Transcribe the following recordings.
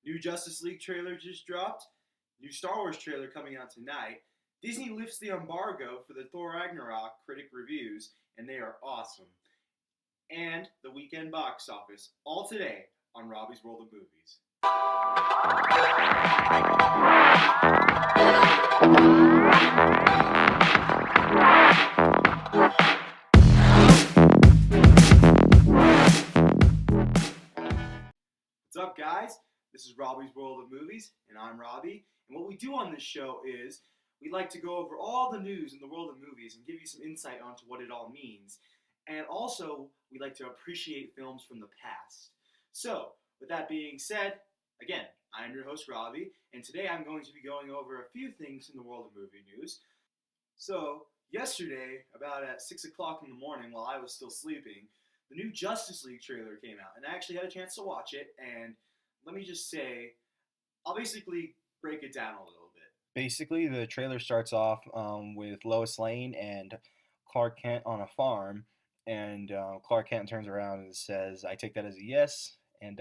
New Justice League trailer just dropped. New Star Wars trailer coming out tonight. Disney lifts the embargo for the Thor Ragnarok critic reviews, and they are awesome. And the weekend box office, all today on Robbie's World of Movies. What's up, guys? This is Robbie's World of Movies, and I'm Robbie. And what we do on this show is we like to go over all the news in the world of movies and give you some insight onto what it all means. And also, we like to appreciate films from the past. So, with that being said, again, I'm your host, Robbie, and today I'm going to be going over a few things in the world of movie news. So, yesterday, about at 6 o'clock in the morning while I was still sleeping, the new Justice League trailer came out, and I actually had a chance to watch it, and let me just say, I'll basically break it down a little bit. Basically, the trailer starts off with Lois Lane and Clark Kent on a farm, and Clark Kent turns around and says, "I take that as a yes," and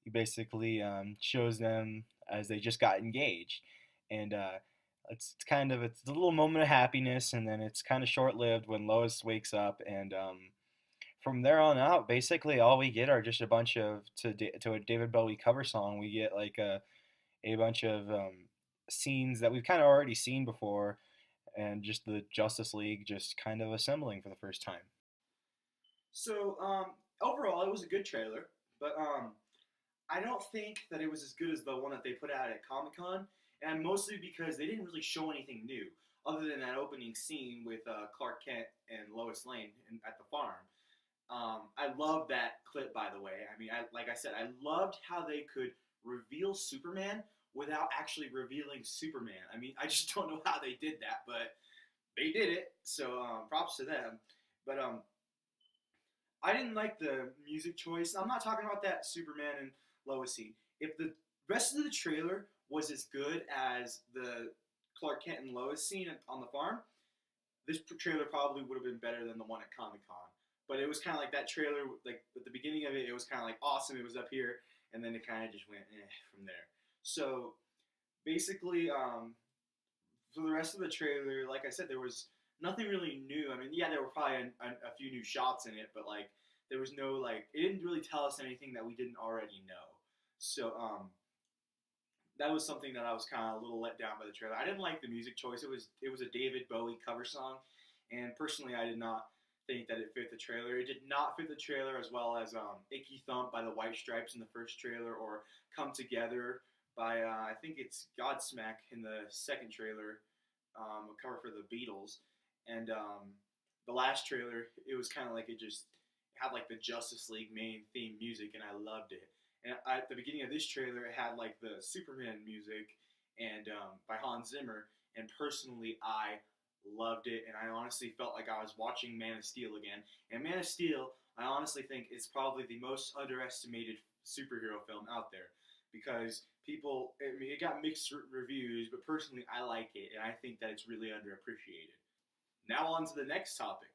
he basically shows them as they just got engaged, and it's a little moment of happiness, and then it's kind of short-lived when Lois wakes up, and from there on out, basically all we get are just a bunch of to a David Bowie cover song. We get like a bunch of scenes that we've kind of already seen before, and just the Justice League just kind of assembling for the first time. So, overall, it was a good trailer, but I don't think that it was as good as the one that they put out at Comic-Con, and mostly because they didn't really show anything new, other than that opening scene with Clark Kent and Lois Lane at the farm. I love that clip, by the way. I mean, like I said, I loved how they could reveal Superman without actually revealing Superman. I mean, I just don't know how they did that, but they did it, so props to them. But I didn't like the music choice. I'm not talking about that Superman and Lois scene. If the rest of the trailer was as good as the Clark Kent and Lois scene on the farm, this trailer probably would have been better than the one at Comic-Con. But it was kind of like that trailer, like at the beginning of it was kind of like awesome. It was up here, and then it kind of just went from there. So basically, for the rest of the trailer, like I said, there was nothing really new. I mean, yeah, there were probably a few new shots in it, but like there was no it didn't really tell us anything that we didn't already know. So that was something that I was kind of a little let down by the trailer. I didn't like the music choice. It was a David Bowie cover song, and personally, I did not think that it fit the trailer. It did not fit the trailer as well as Icky Thump by the White Stripes in the first trailer, or Come Together by I think it's Godsmack in the second trailer, a cover for the Beatles. And the last trailer, it was kind of like it just had like the Justice League main theme music, and I loved it. And at the beginning of this trailer, it had like the Superman music and by Hans Zimmer, and personally, I loved it, and I honestly felt like I was watching Man of Steel again. And Man of Steel, I honestly think, is probably the most underestimated superhero film out there, because people, I mean, it got mixed reviews, but personally, I like it, and I think that it's really underappreciated. Now on to the next topic.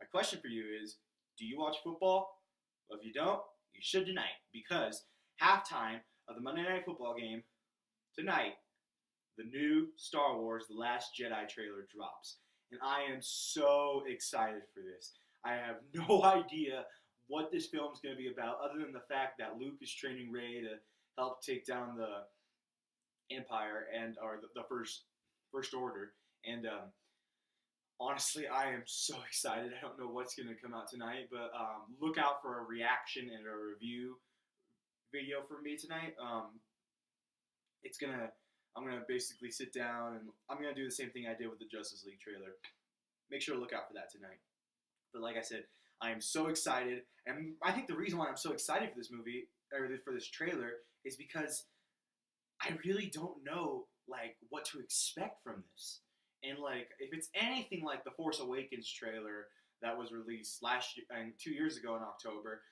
My question for you is, do you watch football? Well, if you don't, you should tonight, because halftime of the Monday Night Football game tonight, the new Star Wars The Last Jedi trailer drops. And I am so excited for this. I have no idea what this film is going to be about, other than the fact that Luke is training Rey to help take down the Empire or the First Order. And honestly, I am so excited. I don't know what's going to come out tonight, but look out for a reaction and a review video from me tonight. I'm going to basically sit down, and I'm going to do the same thing I did with the Justice League trailer. Make sure to look out for that tonight. But like I said, I am so excited, and I think the reason why I'm so excited for this movie, or for this trailer, is because I really don't know, what to expect from this. And, if it's anything like the Force Awakens trailer that was released 2 years ago in October,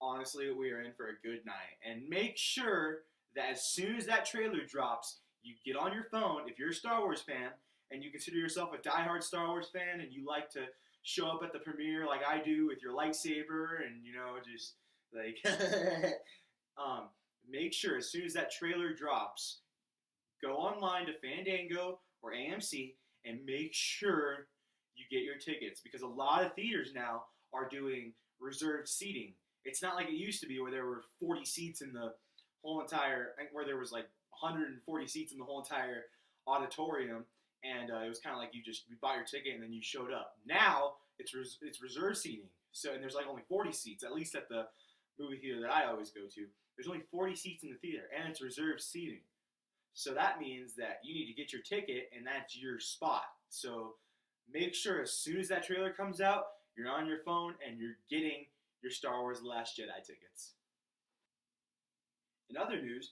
honestly, we are in for a good night. And make sure that as soon as that trailer drops, you get on your phone, if you're a Star Wars fan, and you consider yourself a diehard Star Wars fan, and you like to show up at the premiere like I do with your lightsaber, and, just, make sure as soon as that trailer drops, go online to Fandango or AMC and make sure you get your tickets because a lot of theaters now are doing reserved seating. It's not like it used to be where there were 40 seats in the whole entire, where there was like 140 seats in the whole entire auditorium, and it was kind of like you bought your ticket and then you showed up. Now it's reserved seating. So and there's like only 40 seats, at least at the movie theater that I always go to. There's only 40 seats in the theater, and it's reserved seating. So that means that you need to get your ticket, and that's your spot. So make sure as soon as that trailer comes out, you're on your phone and you're getting your Star Wars The Last Jedi tickets. In other news,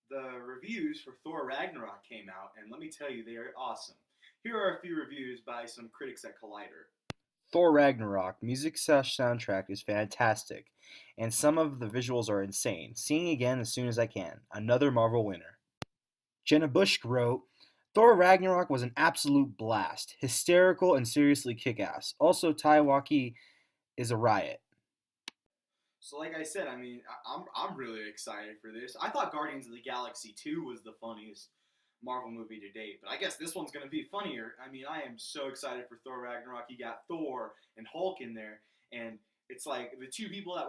the reviews for Thor Ragnarok came out, and let me tell you, they are awesome. Here are a few reviews by some critics at Collider. Thor Ragnarok music soundtrack is fantastic, and some of the visuals are insane. Seeing again as soon as I can. Another Marvel winner. Jenna Bush wrote, Thor Ragnarok was an absolute blast, hysterical and seriously kick-ass. Also, Taiwaki is a riot. So, like I said, I mean, I'm really excited for this. I thought Guardians of the Galaxy 2 was the funniest Marvel movie to date, but I guess this one's going to be funnier. I mean, I am so excited for Thor Ragnarok. You got Thor and Hulk in there, and it's like the two people that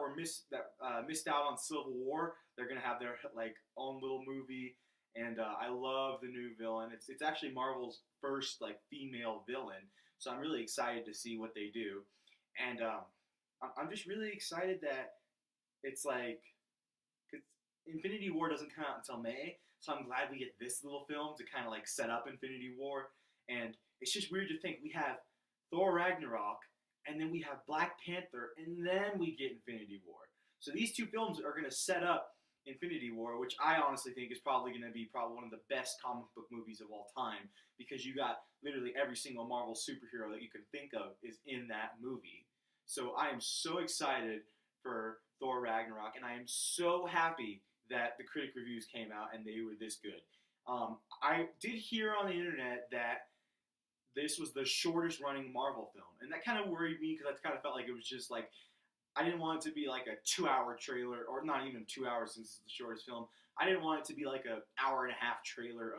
missed out on Civil War. They're going to have their like own little movie, and I love the new villain. It's actually Marvel's first like female villain, so I'm really excited to see what they do, and I'm just really excited that it's like, cause Infinity War doesn't come out until May, so I'm glad we get this little film to kind of like set up Infinity War. And it's just weird to think we have Thor Ragnarok, and then we have Black Panther, and then we get Infinity War. So these two films are going to set up Infinity War, which I honestly think is probably going to be one of the best comic book movies of all time, because you got literally every single Marvel superhero that you can think of is in that movie. So I am so excited for Thor Ragnarok, and I am so happy that the critic reviews came out and they were this good. I did hear on the internet that this was the shortest running Marvel film, and that kind of worried me because I kind of felt like it was just like I didn't want it to be like a 2-hour trailer, or not even 2 hours since it's the shortest film. I didn't want it to be like an hour and a half trailer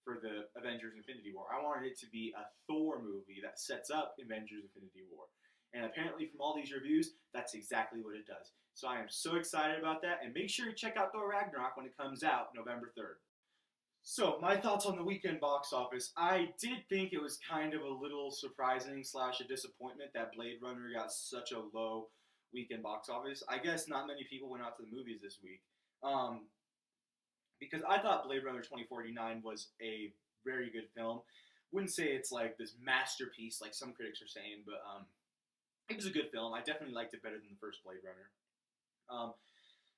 for the Avengers Infinity War. I wanted it to be a Thor movie that sets up Avengers Infinity War. And apparently from all these reviews, that's exactly what it does. So I am so excited about that. And make sure to check out Thor Ragnarok when it comes out November 3rd. So my thoughts on the weekend box office. I did think it was kind of a little surprising / a disappointment that Blade Runner got such a low weekend box office. I guess not many people went out to the movies this week. Because I thought Blade Runner 2049 was a very good film. Wouldn't say it's like this masterpiece like some critics are saying, but it was a good film. I definitely liked it better than the first Blade Runner.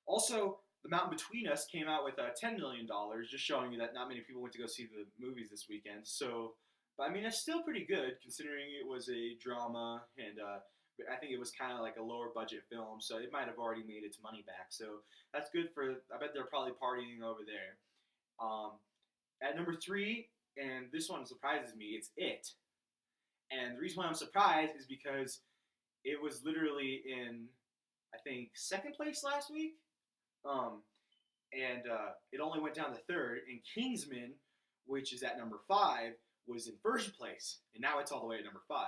Also, The Mountain Between Us came out with $10 million, just showing you that not many people went to go see the movies this weekend. So, but I mean, it's still pretty good considering it was a drama, and I think it was kind of like a lower budget film, so it might have already made its money back. So that's good for. I bet they're probably partying over there. At number 3, and this one surprises me, it's It. And the reason why I'm surprised is because it was literally in, I think, second place last week. And it only went down to third. And Kingsman, which is at number 5, was in first place. And now it's all the way at number 5.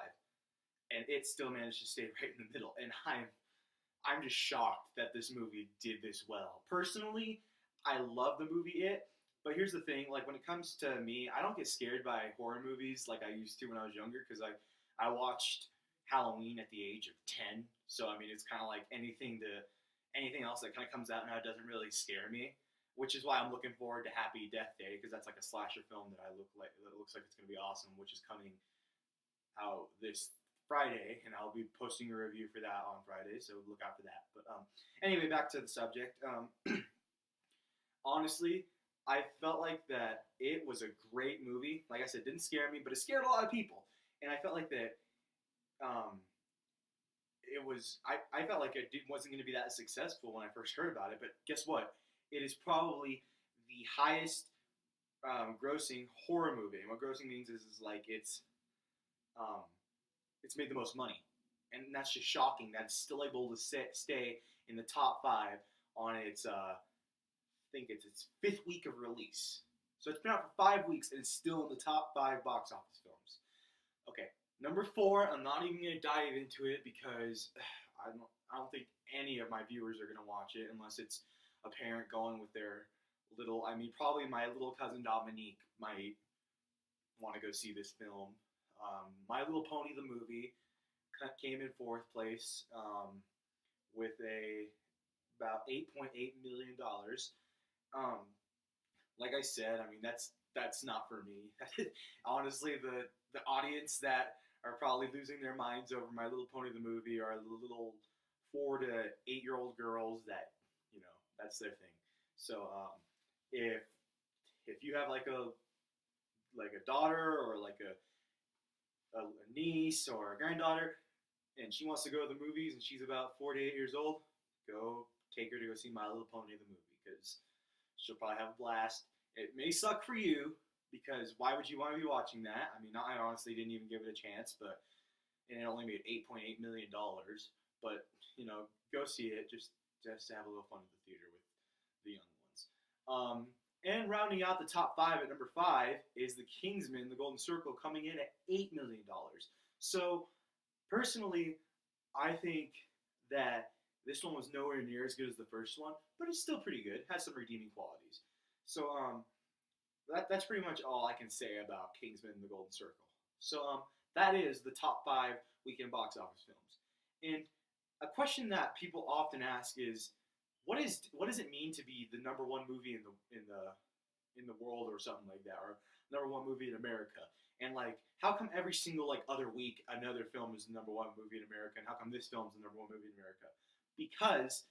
And it still managed to stay right in the middle. And I'm just shocked that this movie did this well. Personally, I love the movie It. But here's the thing, like when it comes to me, I don't get scared by horror movies like I used to when I was younger, because I watched Halloween at the age of 10. So I mean, it's kind of like anything else that kind of comes out now doesn't really scare me, which is why I'm looking forward to Happy Death Day, because that's like a slasher film that looks like it's going to be awesome, which is coming out this Friday, and I'll be posting a review for that on Friday, so look out for that. But anyway, back to the subject. Honestly, I felt like that it was a great movie. Like I said, it didn't scare me, but it scared a lot of people. And I felt like that it was, I felt like it wasn't going to be that successful when I first heard about it. But guess what? It is probably the highest grossing horror movie. And what grossing means is like it's made the most money. And that's just shocking that it's still able to stay in the top 5 on its think it's its 5th week of release. So it's been out for 5 weeks and it's still in the top 5 box office films. Okay, number 4. I'm not even gonna dive into it because I don't think any of my viewers are gonna watch it unless it's a parent going with their little. I mean, probably my little cousin Dominique might want to go see this film. My Little Pony the movie came in 4th place with about $8.8 million. Like I said, I mean that's not for me. Honestly, the audience that are probably losing their minds over My Little Pony the movie are the little 4 to 8-year-old girls that that's their thing. So if you have like a daughter or like a niece or a granddaughter and she wants to go to the movies and she's about 4 to 8 years old, go take her to go see My Little Pony the movie because she'll probably have a blast. It may suck for you because why would you want to be watching that? I mean, I honestly didn't even give it a chance, and it only made $8.8 million. But go see it just to have a little fun at the theater with the young ones. And rounding out the top 5 at number 5 is The Kingsman: The Golden Circle, coming in at $8 million. So personally, I think that this one was nowhere near as good as the first one, but it's still pretty good. It has some redeeming qualities. So that's pretty much all I can say about Kingsman: The Golden Circle. So that is the top 5 weekend box office films. And a question that people often ask is, what does it mean to be the number 1 movie in the world or something like that, or number 1 movie in America? And like, how come every single other week another film is the number 1 movie in America, and how come this film is the number 1 movie in America? Because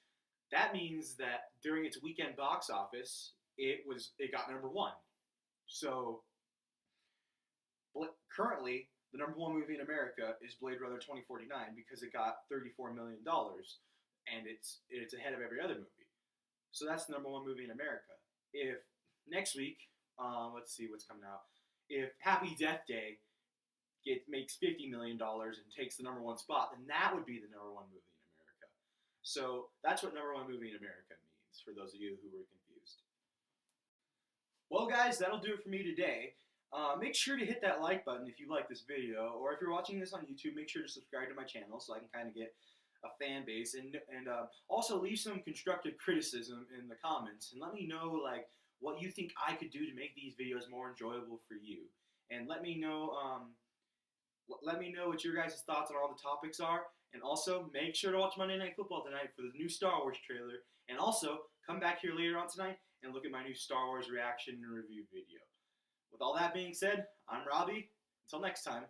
that means that during its weekend box office, it got number 1. So currently, the number 1 movie in America is Blade Runner 2049 because it got $34 million, and it's ahead of every other movie. So that's the number 1 movie in America. If next week, let's see what's coming out. If Happy Death Day makes $50 million and takes the number 1 spot, then that would be the number 1 movie in America. So that's what number 1 movie in America means for those of you who were confused. Well, guys, that'll do it for me today. Make sure to hit that like button if you like this video, or if you're watching this on YouTube, make sure to subscribe to my channel so I can kind of get a fan base, and also leave some constructive criticism in the comments and let me know what you think I could do to make these videos more enjoyable for you, and let me know what your guys' thoughts on all the topics are, and also make sure to watch Monday Night Football tonight for the new Star Wars trailer, and also come back here later on tonight and look at my new Star Wars reaction and review video. With all that being said, I'm Robbie. Until next time.